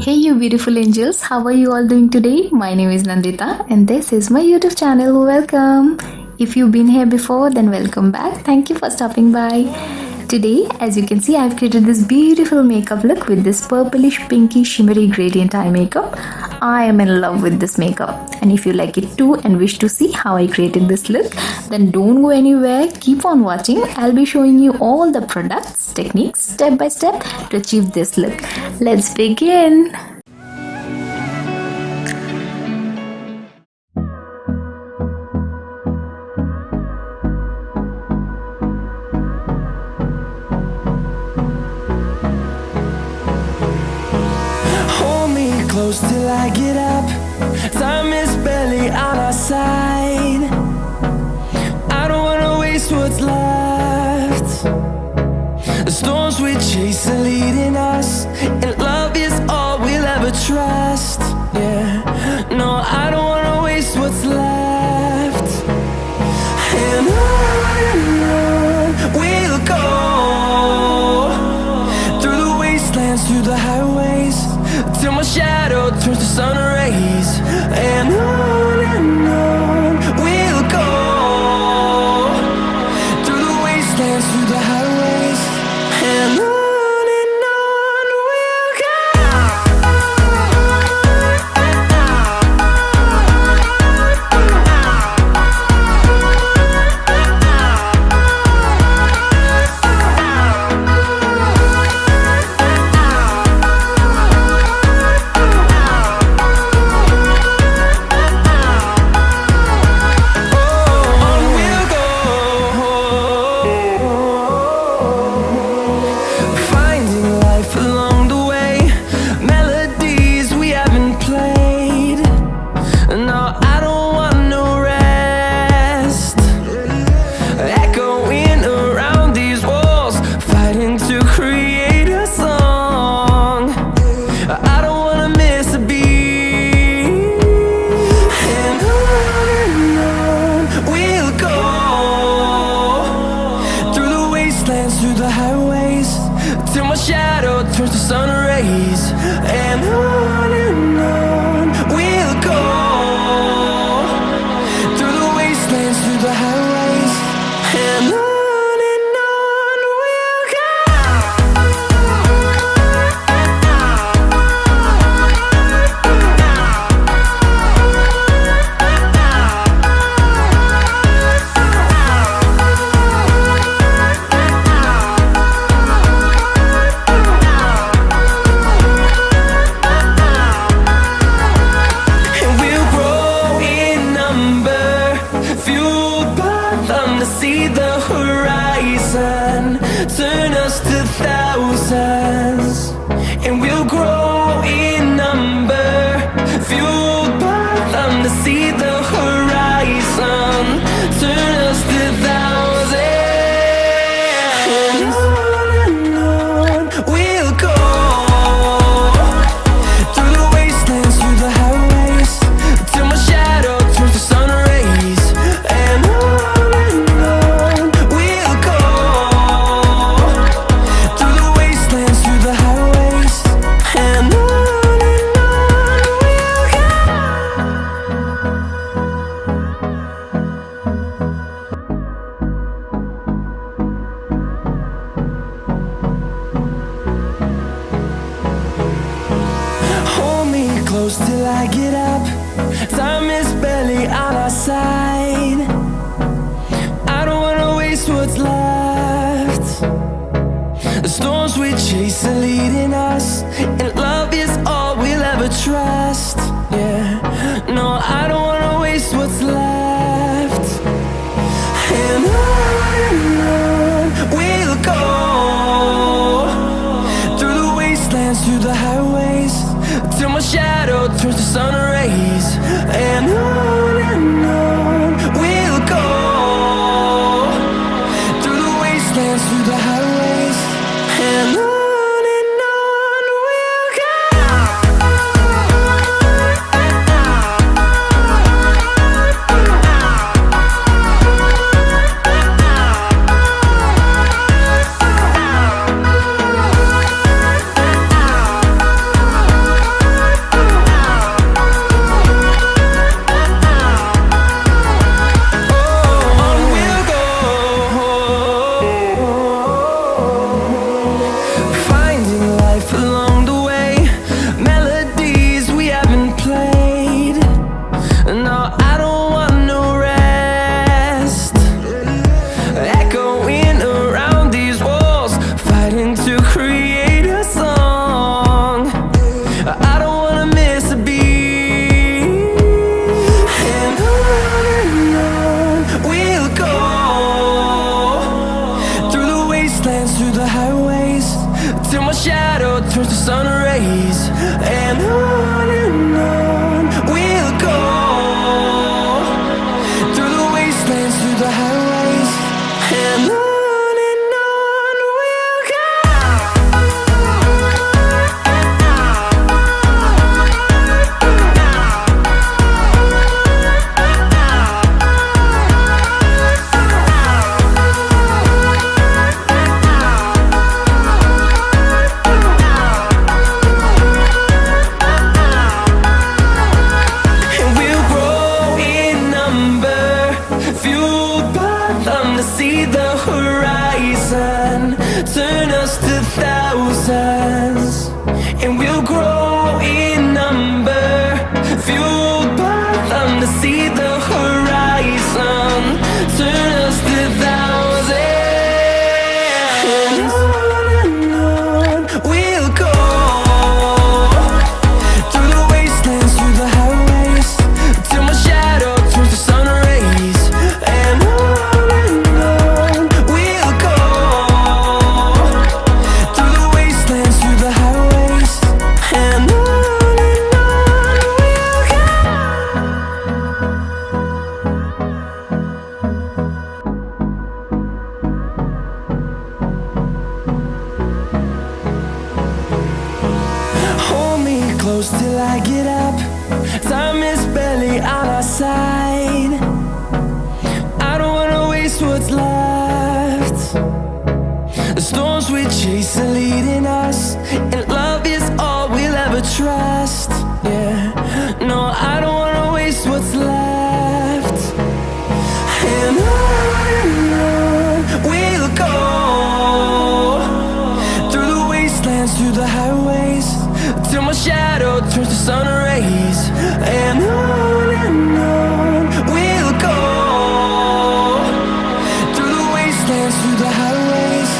Hey you beautiful angels, how are you all doing today? My name is Nandita and this is my YouTube channel. Welcome! If you've been here before, then welcome back. Thank you for stopping by. Today, as you can see, I've created this beautiful makeup look with this purplish pinky shimmery gradient eye makeup. I am in love with this makeup, and if you like it too and wish to see how I created this look, then don't go anywhere, keep on watching. I'll be showing you all the products, techniques step by step to achieve this look. Let's begin. Close till I get up. Time is barely on our side. I don't wanna waste what's left. The storms we chase are leading us, and love is all we'll ever trust. Yeah, no, I don't wanna waste what's left. And on we'll go, through the wastelands, through the highways, till my shadow turns to sun rays. And on we'll go, through the wastelands, through the highways, and on we'll go. Through the highways, till my shadow turns to sun rays. And on we'll go, through the wastelands, through the highways, and on we'll go. See the horizon, turn us to thousands, and we'll grow in number, fueled by them to see the horizon, turn us to thousands, and on we'll go, through the wastelands, through the highways, till my shadow turns to sun rays. And close till I get up. Time is barely on our side. I don't wanna waste what's left. The storms we chase are leading us, and love is all we'll ever trust. Yeah, no, I don't wanna waste what's left. And on we'll go, through the wastelands, through the highways, till my shadow turns to sun rays. And on we'll go, through the wastelands, through the highways, and on we'll go. the sun rays, and on we'll go, through the wastelands, through the highways, and on we'll go. See the horizon, turn us to thousands, and we'll grow in number, fueled by them to see the horizon, turn us to thousands, and on we'll go, through the wastelands, through the highways, till my shadow turns to sun rays, and till I get up. Time is barely on our side. I don't wanna waste what's left. The storms we chase are leading us, and love is all we'll ever trust. Yeah, no, I don't wanna waste what's left. And on we'll go, through the wastelands, through the highways, till my shadow turns to sun rays, and on we'll go, through the wastelands, through the highways,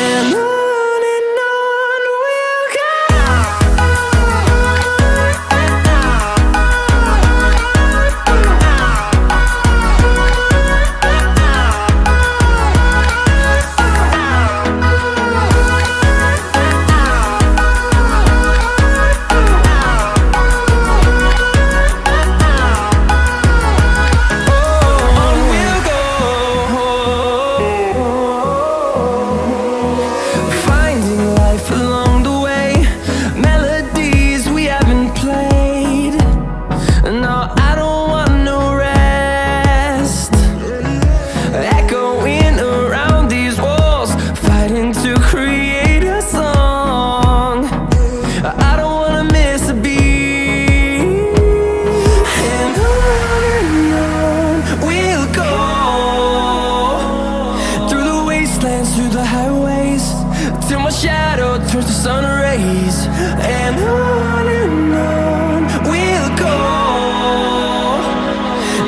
and on we'll go. Through the highways, till my shadow turns to sun rays, and on we'll go,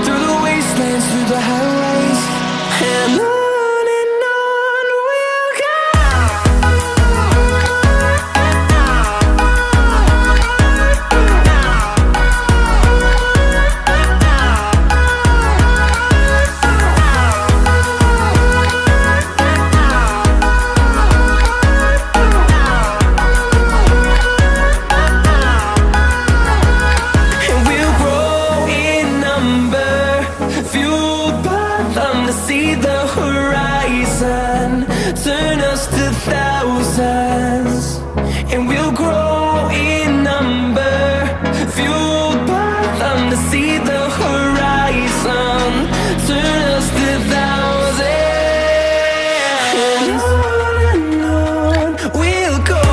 through the wastelands, through the highways, and on we'll go. See the horizon, turn us to thousands, and we'll grow in number, fueled by them to see the horizon, turn us to thousands, and on we'll go,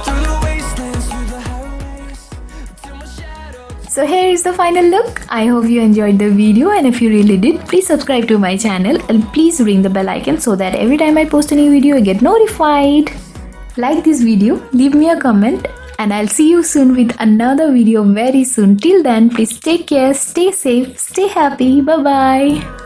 through the wastelands, through the highways, till my shadow. So here is the final look. I hope you enjoyed the video, and if you really did, please subscribe to my channel and please ring the bell icon so that every time I post a new video you get notified. Like this video, leave me a comment, and I'll see you soon with another video very soon. Till then, please take care, stay safe, stay happy. Bye bye.